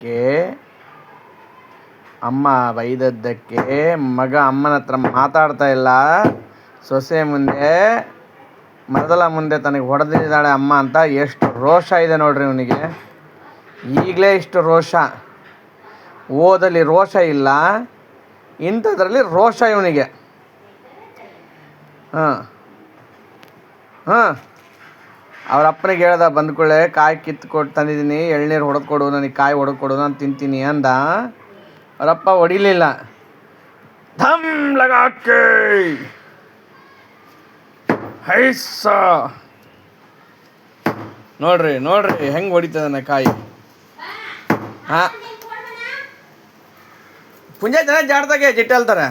K ಅಮ್ಮ ಬೈದದ್ದಕ್ಕೆ ಮಗ ಅಮ್ಮನ ಹತ್ರ ಮಾತಾಡ್ತಾ ಇಲ್ಲ. ಸೊಸೆ ಮುಂದೆ ಮೊದಲ ಮುಂದೆ ತನಗೆ ಹೊಡೆದಿದ್ದಾಳೆ ಅಮ್ಮ ಅಂತ ಎಷ್ಟು ರೋಷ ಇದೆ ನೋಡ್ರಿ ಇವನಿಗೆ. ಈಗಲೇ ಇಷ್ಟು ರೋಷ, ಓದಲ್ಲಿ ರೋಷ ಇಲ್ಲ, ಇಂಥದ್ರಲ್ಲಿ ರೋಷ ಇವನಿಗೆ. ಹಾಂ ಹಾಂ ಅವ್ರ ಅಪ್ಪನಿಗೆ ಹೇಳ್ದ, ಬಂದ್ಕೊಳ್ಳೆ ಕಾಯಿ ಕಿತ್ಕೊಟ್ಟು ತಂದಿದ್ದೀನಿ, ಎಳ್ನೀರು ಹೊಡೆದು ಕೊಡು, ನನಗೆ ಕಾಯಿ ಹೊಡೆದು ಕೊಡು, ನಾನು ತಿಂತೀನಿ ಅಂದ. ಅವರಪ್ಪ ಹೊಡಿಲಿಲ್ಲ. ಧಮ್ ಲಗಾಕೆ ಹೈಸ ನೋಡ್ರಿ ನೋಡ್ರಿ ಹೆಂಗೆ ಹೊಡಿತದನ ಕಾಯಿ. ಹಾಂ ಪುಂಜೆ ಜನ ಜಾಡ್ದಾಗೆ ಜಿಟ್ಟೆ ಅಲ್ತಾರೆ.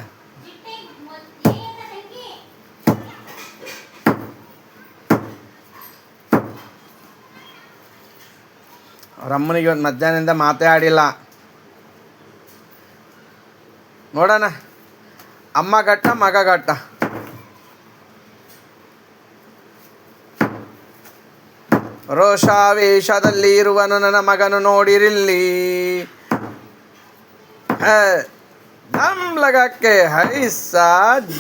ಅವ್ರ ಅಮ್ಮನಿಗೆ ಇವತ್ತು ಮಧ್ಯಾಹ್ನದಿಂದ ಮಾತೇ ಆಡಿಲ್ಲ. ನೋಡೋಣ, ಅಮ್ಮ ಗಟ್ಟ ಮಗ ಗಟ್ಟ. ರೋಷಾವೇಶದಲ್ಲಿ ಇರುವನು ನನ್ನ ಮಗನು ನೋಡಿರಿಲ್ಲಿ. ದಮ್ ಲಗಾಕೆ ಹೈಸ,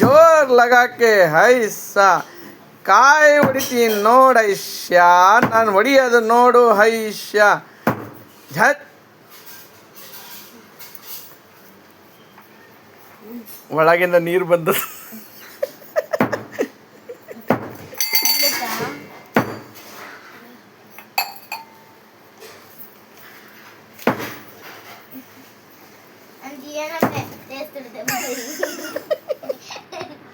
ಜೋರ್ ಲಗಾಕೆ ಹೈಸ, ಕಾಯಿ ಹೊಡಿತೀನಿ ನೋಡೈಶ್ಯ, ನಾನು ಹೊಡಿಯೋದು ನೋಡು ಹೈಶ್ಯ. ಝಟ್ ಒಳಗಿಂದ ನೀರು ಬಂದು